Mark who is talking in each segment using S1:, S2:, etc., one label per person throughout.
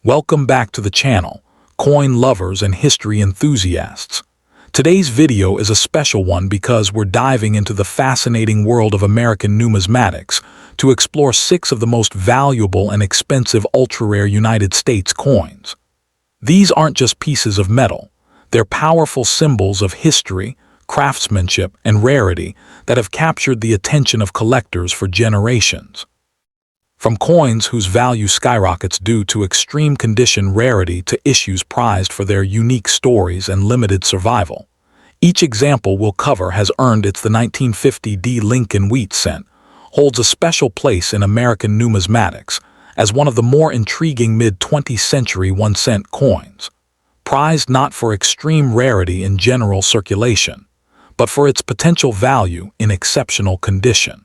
S1: Welcome back to the channel, coin lovers and history enthusiasts. Today's video is a special one because we're diving into the fascinating world of American numismatics to explore 6 of the most valuable and expensive ultra-rare United States coins. These aren't just pieces of metal, they're powerful symbols of history, craftsmanship, and rarity that have captured the attention of collectors for generations. From coins whose value skyrockets due to extreme condition rarity to issues prized for their unique stories and limited survival, each example we'll cover has earned its the 1950 D Lincoln wheat cent, holds a special place in American numismatics as one of the more intriguing mid-20th century 1-cent coins, prized not for extreme rarity in general circulation, but for its potential value in exceptional condition.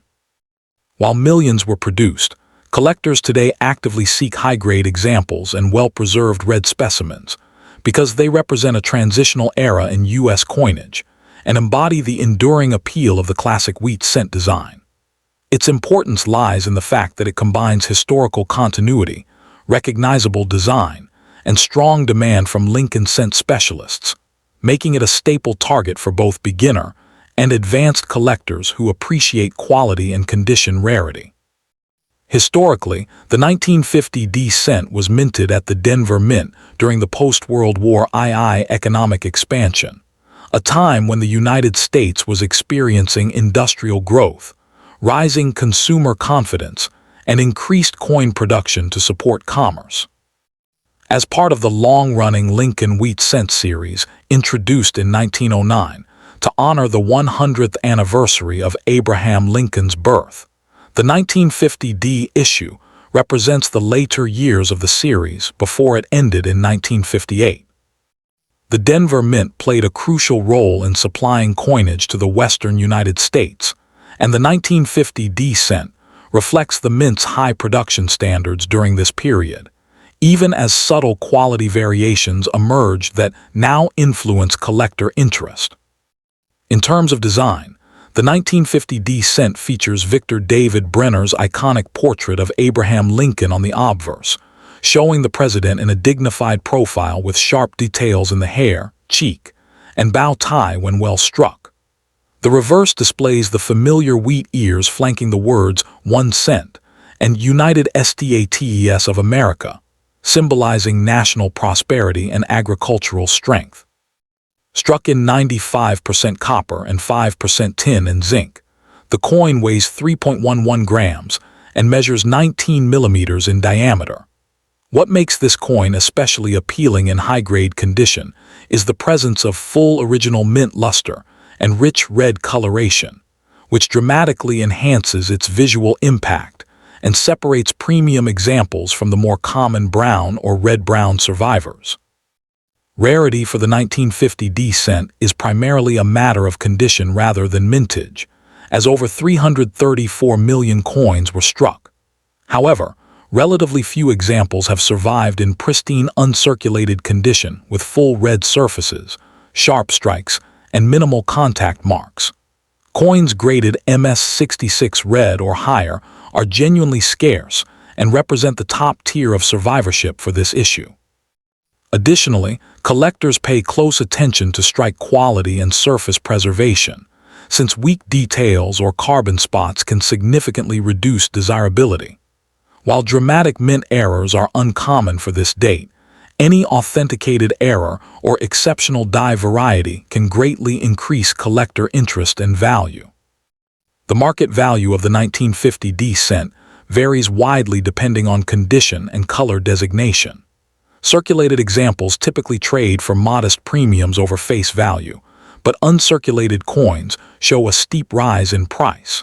S1: While millions were produced, collectors today actively seek high-grade examples and well-preserved red specimens because they represent a transitional era in U.S. coinage and embody the enduring appeal of the classic wheat cent design. Its importance lies in the fact that it combines historical continuity, recognizable design, and strong demand from Lincoln cent specialists, making it a staple target for both beginner and advanced collectors who appreciate quality and condition rarity. Historically, the 1950 D cent was minted at the Denver Mint during the post-World War II economic expansion, a time when the United States was experiencing industrial growth, rising consumer confidence, and increased coin production to support commerce. As part of the long-running Lincoln wheat cent series introduced in 1909 to honor the 100th anniversary of Abraham Lincoln's birth, the 1950 D issue represents the later years of the series before it ended in 1958. The Denver Mint played a crucial role in supplying coinage to the western United States, and the 1950 D cent reflects the mint's high production standards during this period, even as subtle quality variations emerged that now influence collector interest. In terms of design, the 1950 D cent features Victor David Brenner's iconic portrait of Abraham Lincoln on the obverse, showing the president in a dignified profile with sharp details in the hair, cheek, and bow tie when well struck. The reverse displays the familiar wheat ears flanking the words 1 cent and United States of America, symbolizing national prosperity and agricultural strength. Struck in 95% copper and 5% tin and zinc, the coin weighs 3.11 grams and measures 19 millimeters in diameter. What makes this coin especially appealing in high-grade condition is the presence of full original mint luster and rich red coloration, which dramatically enhances its visual impact and separates premium examples from the more common brown or red-brown survivors. Rarity for the 1950 D cent is primarily a matter of condition rather than mintage, as over 334 million coins were struck. However, relatively few examples have survived in pristine uncirculated condition with full red surfaces, sharp strikes, and minimal contact marks. Coins graded MS66 red or higher are genuinely scarce and represent the top tier of survivorship for this issue. Additionally, collectors pay close attention to strike quality and surface preservation, since weak details or carbon spots can significantly reduce desirability. While dramatic mint errors are uncommon for this date, any authenticated error or exceptional die variety can greatly increase collector interest and value. The market value of the 1950 D cent varies widely depending on condition and color designation. Circulated examples typically trade for modest premiums over face value, but uncirculated coins show a steep rise in price.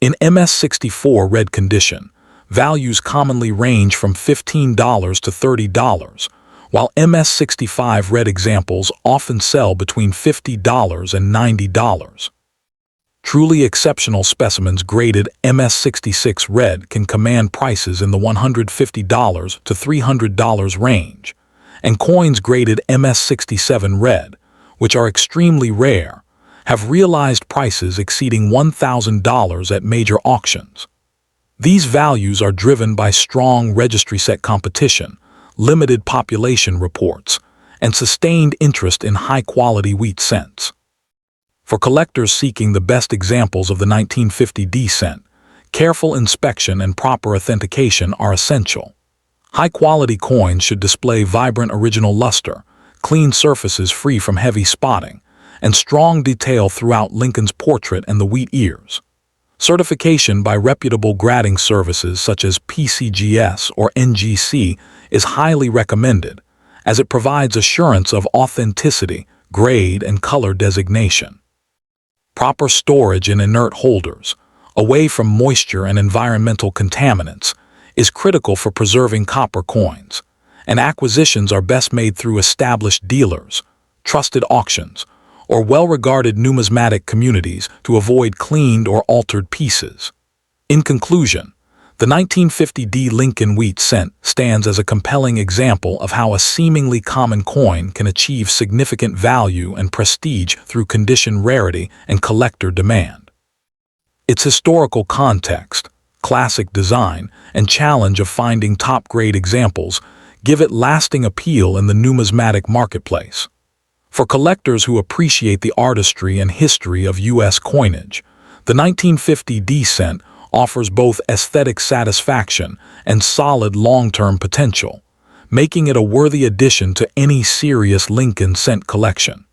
S1: In MS64 red condition, values commonly range from $15 to $30, while MS65 red examples often sell between $50 and $90. Truly exceptional specimens graded MS66 red can command prices in the $150 to $300 range, and coins graded MS67 red, which are extremely rare, have realized prices exceeding $1,000 at major auctions. These values are driven by strong registry set competition, limited population reports, and sustained interest in high-quality wheat cents. For collectors seeking the best examples of the 1950 D cent, careful inspection and proper authentication are essential. High-quality coins should display vibrant original luster, clean surfaces free from heavy spotting, and strong detail throughout Lincoln's portrait and the wheat ears. Certification by reputable grading services such as PCGS or NGC is highly recommended, as it provides assurance of authenticity, grade, and color designation. Proper storage in inert holders, away from moisture and environmental contaminants, is critical for preserving copper coins, and acquisitions are best made through established dealers, trusted auctions, or well-regarded numismatic communities to avoid cleaned or altered pieces. In conclusion, the 1950 D Lincoln wheat cent stands as a compelling example of how a seemingly common coin can achieve significant value and prestige through condition rarity and collector demand. Its historical context, classic design, and challenge of finding top-grade examples give it lasting appeal in the numismatic marketplace. For collectors who appreciate the artistry and history of U.S. coinage, the 1950 D cent offers both aesthetic satisfaction and solid long-term potential, making it a worthy addition to any serious Lincoln cent collection.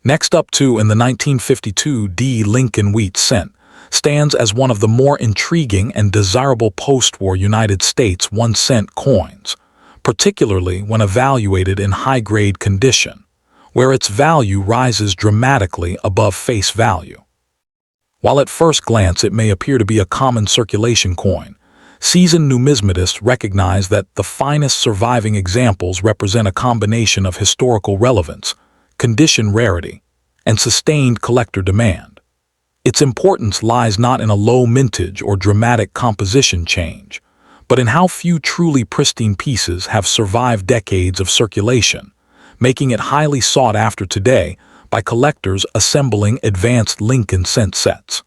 S1: Next up in the 1952 D Lincoln wheat cent stands as one of the more intriguing and desirable post-war United States 1-cent coins, particularly when evaluated in high-grade condition, where its value rises dramatically above face value. While at first glance it may appear to be a common circulation coin, seasoned numismatists recognize that the finest surviving examples represent a combination of historical relevance, condition rarity, and sustained collector demand. Its importance lies not in a low mintage or dramatic composition change, but in how few truly pristine pieces have survived decades of circulation, making it highly sought after today by collectors assembling advanced Lincoln cent sets.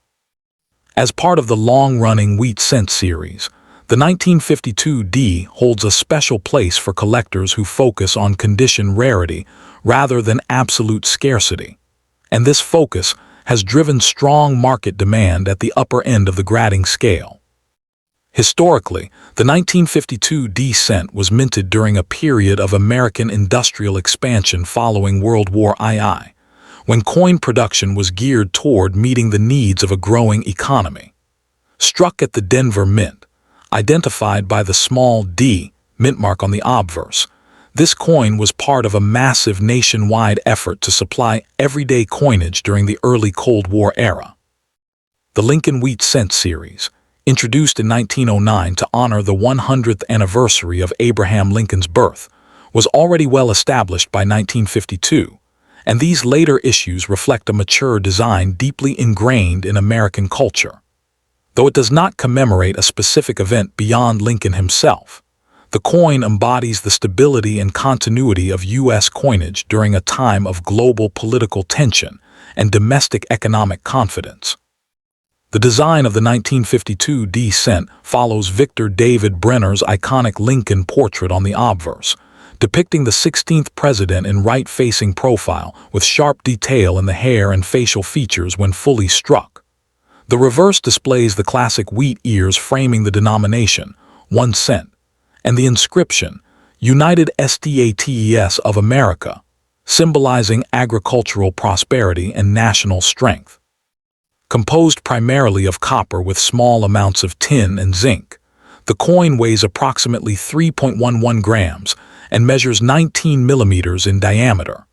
S1: As part of the long-running wheat cent series, the 1952 D holds a special place for collectors who focus on condition rarity rather than absolute scarcity, and this focus has driven strong market demand at the upper end of the grading scale. Historically, the 1952 D cent was minted during a period of American industrial expansion following World War II, when coin production was geared toward meeting the needs of a growing economy. Struck at the Denver Mint, identified by the small d mint mark on the obverse, this coin was part of a massive nationwide effort to supply everyday coinage during the early Cold War era. The Lincoln Wheat Cent series, introduced in 1909 to honor the 100th anniversary of Abraham Lincoln's birth, was already well established by 1952, and these later issues reflect a mature design deeply ingrained in American culture. Though it does not commemorate a specific event beyond Lincoln himself, the coin embodies the stability and continuity of U.S. coinage during a time of global political tension and domestic economic confidence. The design of the 1952 D cent follows Victor David Brenner's iconic Lincoln portrait on the obverse, depicting the 16th president in right-facing profile with sharp detail in the hair and facial features when fully struck. The reverse displays the classic wheat ears framing the denomination, 1 cent, and the inscription, United States of America, symbolizing agricultural prosperity and national strength. Composed primarily of copper with small amounts of tin and zinc, the coin weighs approximately 3.11 grams and measures 19 millimeters in diameter.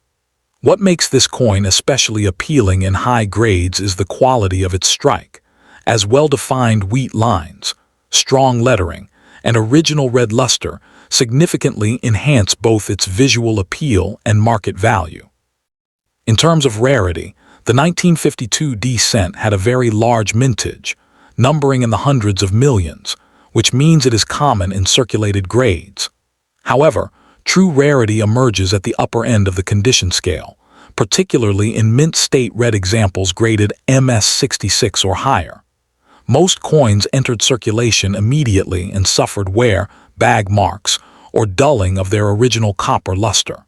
S1: What makes this coin especially appealing in high grades is the quality of its strike, as well-defined wheat lines, strong lettering, and original red luster significantly enhance both its visual appeal and market value. In terms of rarity, the 1952 D cent had a very large mintage, numbering in the hundreds of millions, which means it is common in circulated grades. However, true rarity emerges at the upper end of the condition scale, particularly in mint state red examples graded MS66 or higher. Most coins entered circulation immediately and suffered wear, bag marks, or dulling of their original copper luster.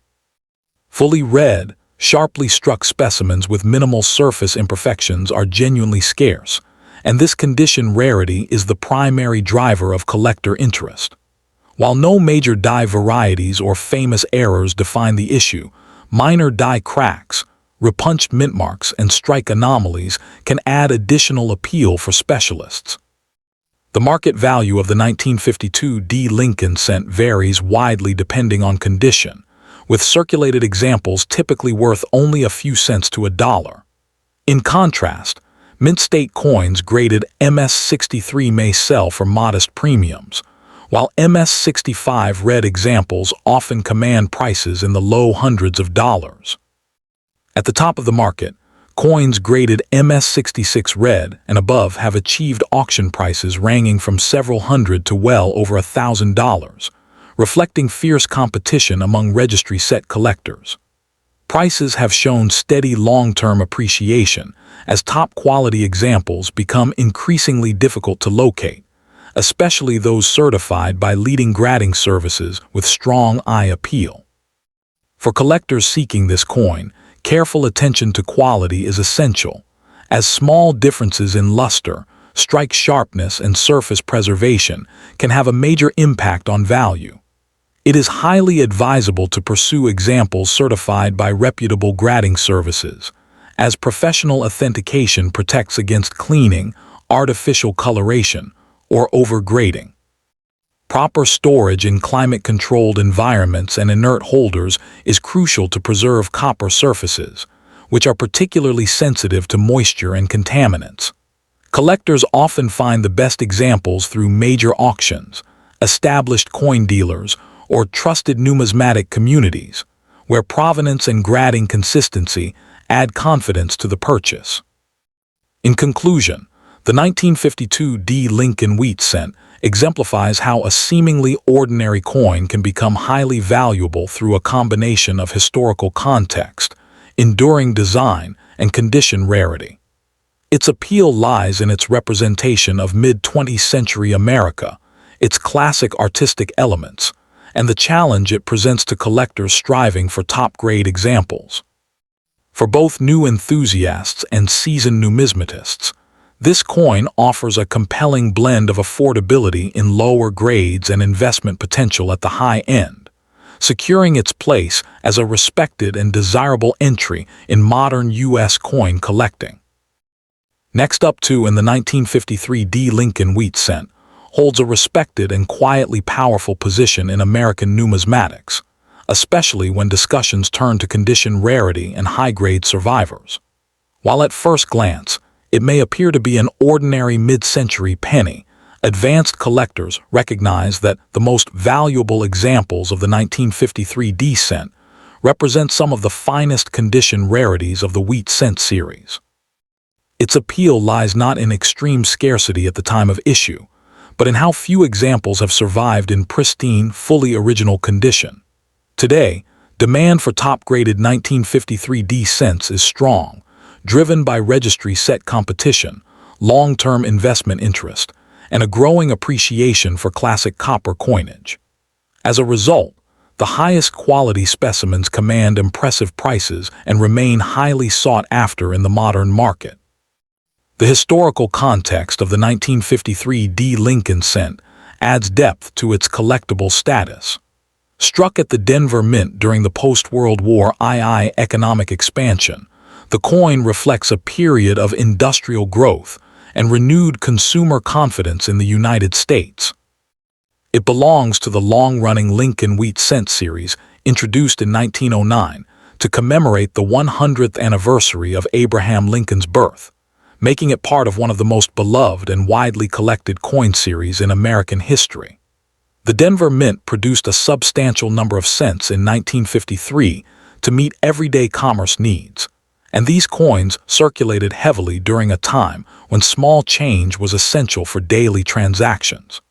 S1: Fully red, sharply struck specimens with minimal surface imperfections are genuinely scarce, and this condition rarity is the primary driver of collector interest. While no major die varieties or famous errors define the issue, minor die cracks, repunched mint marks, and strike anomalies can add additional appeal for specialists. The market value of the 1952 D. Lincoln cent varies widely depending on condition, with circulated examples typically worth only a few cents to $1. In contrast, mint state coins graded MS-63 may sell for modest premiums, while MS-65 red examples often command prices in the low hundreds of dollars. At the top of the market, coins graded MS-66 red and above have achieved auction prices ranging from several hundred to well over $1,000, reflecting fierce competition among registry set collectors. Prices have shown steady long-term appreciation as top-quality examples become increasingly difficult to locate, especially those certified by leading grading services with strong eye appeal. For collectors seeking this coin, careful attention to quality is essential, as small differences in luster, strike sharpness, and surface preservation can have a major impact on value. It is highly advisable to pursue examples certified by reputable grading services, as professional authentication protects against cleaning, artificial coloration, or overgrading. Proper storage in climate-controlled environments and inert holders is crucial to preserve copper surfaces, which are particularly sensitive to moisture and contaminants. Collectors often find the best examples through major auctions, established coin dealers, or trusted numismatic communities, where provenance and grading consistency add confidence to the purchase. In conclusion, the 1952 D. Lincoln wheat cent exemplifies how a seemingly ordinary coin can become highly valuable through a combination of historical context, enduring design, and condition rarity. Its appeal lies in its representation of mid-20th century America, its classic artistic elements, and the challenge it presents to collectors striving for top-grade examples. For both new enthusiasts and seasoned numismatists, this coin offers a compelling blend of affordability in lower grades and investment potential at the high end, securing its place as a respected and desirable entry in modern U.S. coin collecting. Next up in the 1953 D. Lincoln wheat cent holds a respected and quietly powerful position in American numismatics, especially when discussions turn to condition rarity and high-grade survivors. While at first glance, it may appear to be an ordinary mid-century penny, advanced collectors recognize that the most valuable examples of the 1953 D cent represent some of the finest condition rarities of the wheat cent series. Its appeal lies not in extreme scarcity at the time of issue, but in how few examples have survived in pristine, fully original condition. Today, demand for top-graded 1953 D cents is strong, driven by registry set competition, long-term investment interest, and a growing appreciation for classic copper coinage. As a result, the highest quality specimens command impressive prices and remain highly sought after in the modern market. The historical context of the 1953 D. Lincoln cent adds depth to its collectible status. Struck at the Denver Mint during the post-World War II economic expansion, the coin reflects a period of industrial growth and renewed consumer confidence in the United States. It belongs to the long-running Lincoln wheat cent series, introduced in 1909 to commemorate the 100th anniversary of Abraham Lincoln's birth, making it part of one of the most beloved and widely collected coin series in American history. The Denver Mint produced a substantial number of cents in 1953 to meet everyday commerce needs, and these coins circulated heavily during a time when small change was essential for daily transactions.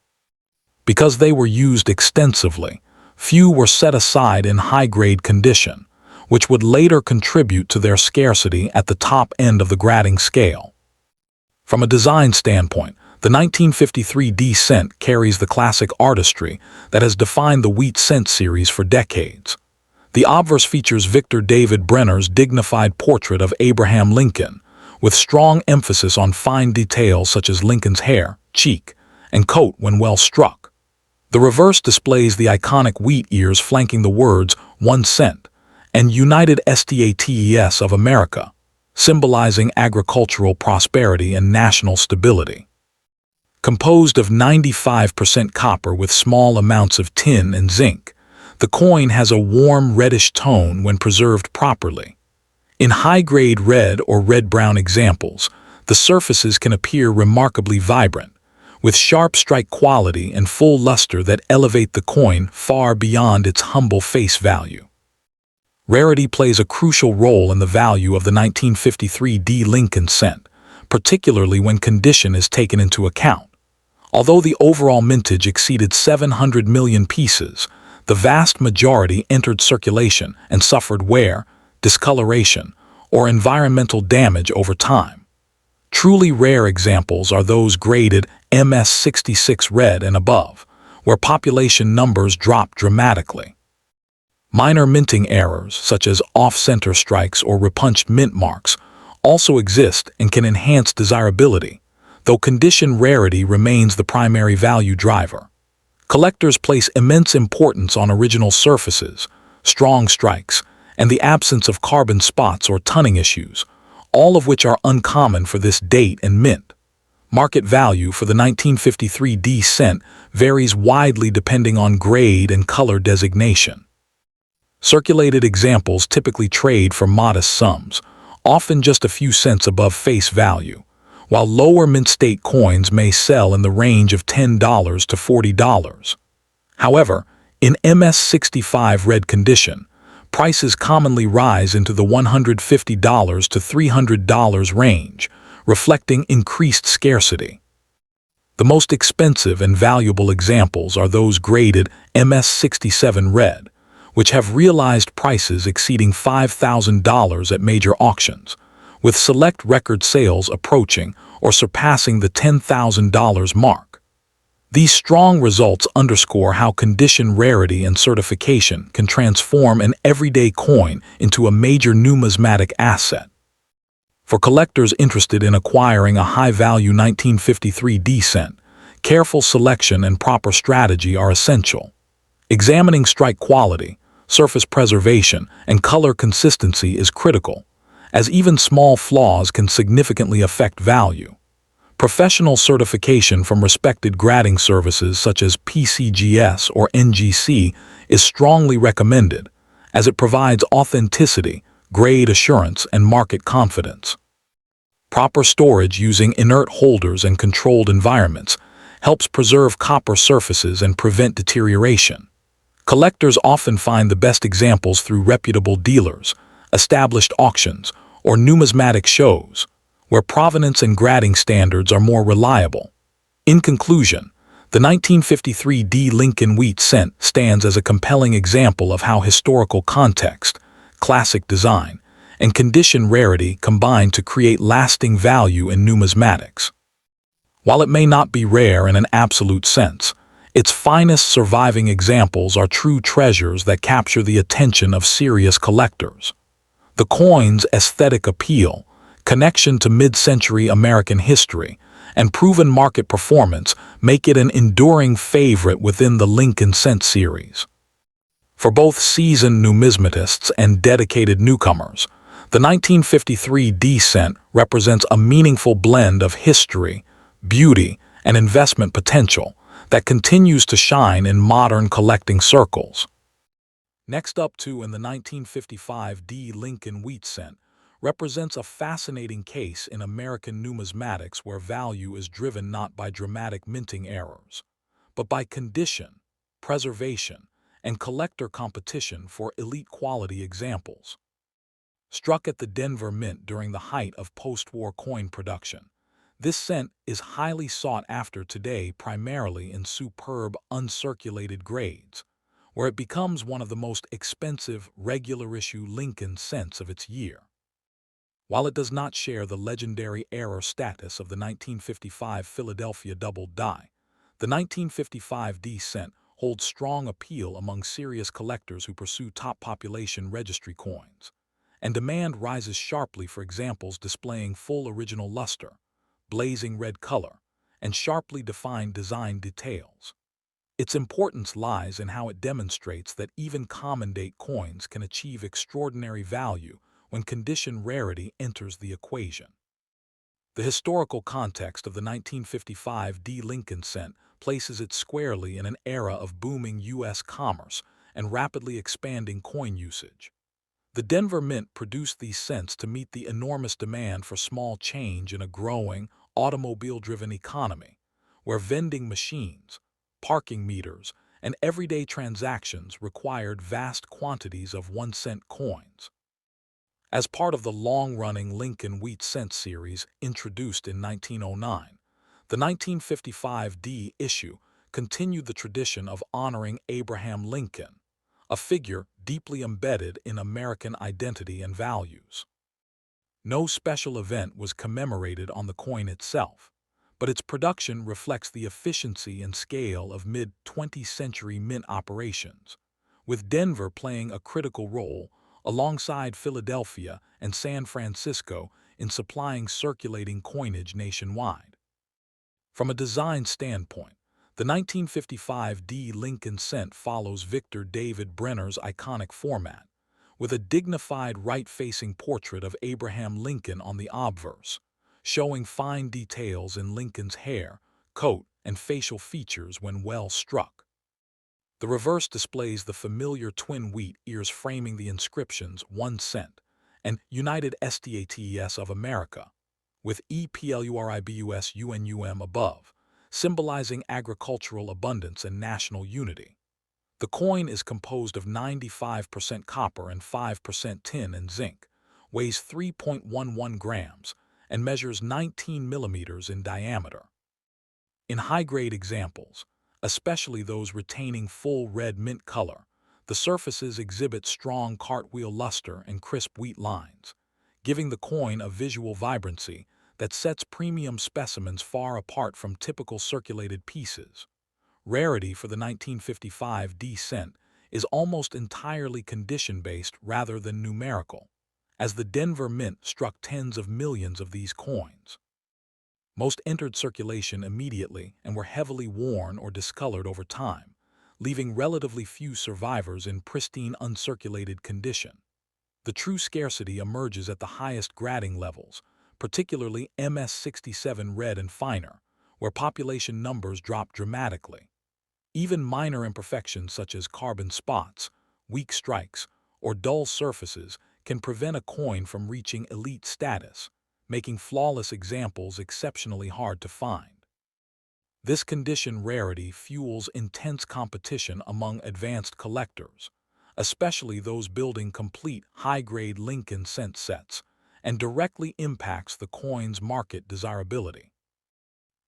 S1: Because they were used extensively, few were set aside in high-grade condition, which would later contribute to their scarcity at the top end of the grading scale. From a design standpoint, The 1953 D cent carries the classic artistry that has defined the wheat cent series for decades. The obverse features Victor David Brenner's dignified portrait of Abraham Lincoln, with strong emphasis on fine details such as Lincoln's hair, cheek, and coat when well struck. The reverse displays the iconic wheat ears flanking the words 1 cent and United States of America, symbolizing agricultural prosperity and national stability. Composed of 95% copper with small amounts of tin and zinc, the coin has a warm reddish tone when preserved properly. In high-grade red or red-brown examples, the surfaces can appear remarkably vibrant, with sharp strike quality and full luster that elevate the coin far beyond its humble face value. Rarity plays a crucial role in the value of the 1953 D Lincoln cent, particularly when condition is taken into account. Although the overall mintage exceeded 700 million pieces, the vast majority entered circulation and suffered wear, discoloration, or environmental damage over time. Truly rare examples are those graded MS66 red and above, where population numbers drop dramatically. Minor minting errors, such as off-center strikes or repunched mint marks, also exist and can enhance desirability, though condition rarity remains the primary value driver. Collectors place immense importance on original surfaces, strong strikes, and the absence of carbon spots or tunning issues, all of which are uncommon for this date and mint. Market value for the 1953 D cent varies widely depending on grade and color designation. Circulated examples typically trade for modest sums, often just a few cents above face value, while lower mint state coins may sell in the range of $10 to $40. However, in MS65 red condition, prices commonly rise into the $150 to $300 range, reflecting increased scarcity. The most expensive and valuable examples are those graded MS67 red, which have realized prices exceeding $5,000 at major auctions, with select record sales approaching or surpassing the $10,000 mark. These strong results underscore how condition rarity and certification can transform an everyday coin into a major numismatic asset. For collectors interested in acquiring a high-value 1953 D cent, careful selection and proper strategy are essential. Examining strike quality, surface preservation, and color consistency is critical, as even small flaws can significantly affect value. Professional certification from respected grading services such as PCGS or NGC is strongly recommended, as it provides authenticity, grade assurance, and market confidence. Proper storage using inert holders and controlled environments helps preserve copper surfaces and prevent deterioration. Collectors often find the best examples through reputable dealers, established auctions, or numismatic shows, where provenance and grading standards are more reliable. In conclusion, the 1953 D Lincoln wheat cent stands as a compelling example of how historical context, classic design, and condition rarity combine to create lasting value in numismatics. While it may not be rare in an absolute sense, its finest surviving examples are true treasures that capture the attention of serious collectors. The coin's aesthetic appeal, connection to mid-century American history, and proven market performance make it an enduring favorite within the Lincoln cent series. For both seasoned numismatists and dedicated newcomers, the 1953 D cent represents a meaningful blend of history, beauty, and investment potential that continues to shine in modern collecting circles. Next up in the 1955 D Lincoln wheat cent represents a fascinating case in American numismatics where value is driven not by dramatic minting errors, but by condition, preservation, and collector competition for elite quality examples. Struck at the Denver Mint during the height of post-war coin production, this cent is highly sought after today primarily in superb uncirculated grades, where it becomes one of the most expensive regular-issue Lincoln cents of its year. While it does not share the legendary error status of the 1955 Philadelphia double die, the 1955 D cent holds strong appeal among serious collectors who pursue top population registry coins, and demand rises sharply for examples displaying full original luster, blazing red color, and sharply defined design details. Its importance lies in how it demonstrates that even common-date coins can achieve extraordinary value when condition rarity enters the equation. The historical context of the 1955 D Lincoln cent places it squarely in an era of booming U.S. commerce and rapidly expanding coin usage. The Denver Mint produced these cents to meet the enormous demand for small change in a growing, automobile-driven economy, where vending machines, parking meters, and everyday transactions required vast quantities of 1-cent coins. As part of the long-running Lincoln Wheat Cent series introduced in 1909, the 1955 D issue continued the tradition of honoring Abraham Lincoln, a figure deeply embedded in American identity and values. No special event was commemorated on the coin itself, but its production reflects the efficiency and scale of mid-20th century mint operations, with Denver playing a critical role alongside Philadelphia and San Francisco in supplying circulating coinage nationwide. From a design standpoint, the 1955 D Lincoln cent follows Victor David Brenner's iconic format, with a dignified right-facing portrait of Abraham Lincoln on the obverse, showing fine details in Lincoln's hair, coat, and facial features when well struck. The reverse displays the familiar twin wheat ears framing the inscriptions 1 cent and United States of America, with EPLURIBUS UNUM above, symbolizing agricultural abundance and national unity. The coin is composed of 95% copper and 5% tin and zinc, weighs 3.11 grams, and measures 19 millimeters in diameter. In high-grade examples, especially those retaining full red mint color, the surfaces exhibit strong cartwheel luster and crisp wheat lines, giving the coin a visual vibrancy that sets premium specimens far apart from typical circulated pieces. Rarity for the 1955 D cent is almost entirely condition-based rather than numerical, as the Denver Mint struck tens of millions of these coins. Most entered circulation immediately and were heavily worn or discolored over time, leaving relatively few survivors in pristine uncirculated condition. The true scarcity emerges at the highest grading levels, particularly MS67 red and finer, where population numbers drop dramatically. Even minor imperfections such as carbon spots, weak strikes, or dull surfaces can prevent a coin from reaching elite status, making flawless examples exceptionally hard to find. This condition rarity fuels intense competition among advanced collectors, especially those building complete high-grade Lincoln cent sets, and directly impacts the coin's market desirability.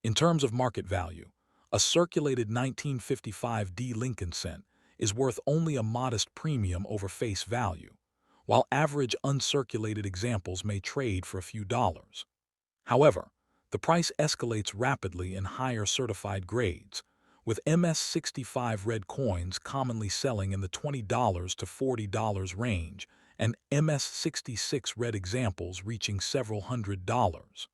S1: In terms of market value, a circulated 1955 D Lincoln cent is worth only a modest premium over face value, while average uncirculated examples may trade for a few dollars. However, the price escalates rapidly in higher certified grades, with MS65 red coins commonly selling in the $20 to $40 range and MS66 red examples reaching several $100s.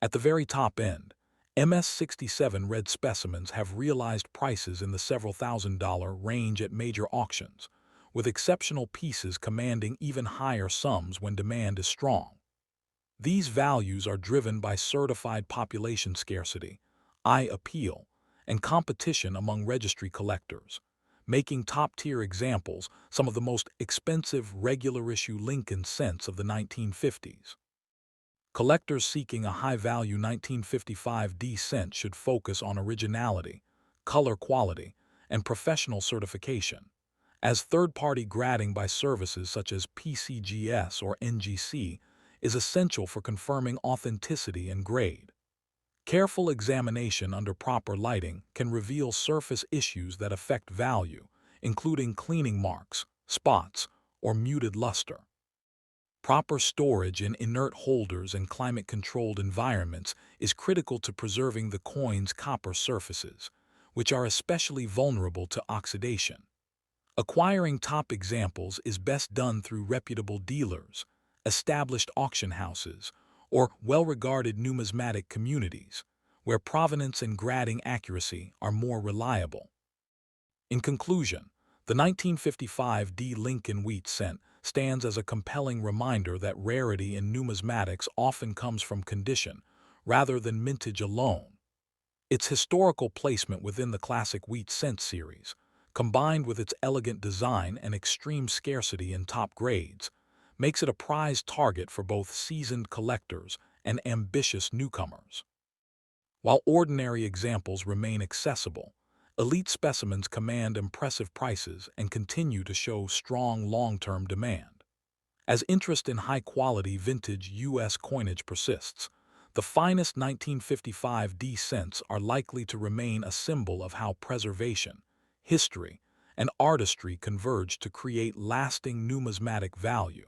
S1: At the very top end, MS67 red specimens have realized prices in the several $1,000 range at major auctions, with exceptional pieces commanding even higher sums when demand is strong. These values are driven by certified population scarcity, eye appeal, and competition among registry collectors, making top-tier examples some of the most expensive regular-issue Lincoln cents of the 1950s. Collectors seeking a high-value 1955 D cent should focus on originality, color quality, and professional certification, as third-party grading by services such as PCGS or NGC is essential for confirming authenticity and grade. Careful examination under proper lighting can reveal surface issues that affect value, including cleaning marks, spots, or muted luster. Proper storage in inert holders and climate-controlled environments is critical to preserving the coin's copper surfaces, which are especially vulnerable to oxidation. Acquiring top examples is best done through reputable dealers, established auction houses, or well-regarded numismatic communities, where provenance and grading accuracy are more reliable. In conclusion, the 1955 D. Lincoln wheat cent stands as a compelling reminder that rarity in numismatics often comes from condition, rather than mintage alone. Its historical placement within the classic wheat cent series, combined with its elegant design and extreme scarcity in top grades, makes it a prized target for both seasoned collectors and ambitious newcomers. While ordinary examples remain accessible, elite specimens command impressive prices and continue to show strong long-term demand. As interest in high-quality vintage U.S. coinage persists, the finest 1955 D cents are likely to remain a symbol of how preservation, history, and artistry converge to create lasting numismatic value.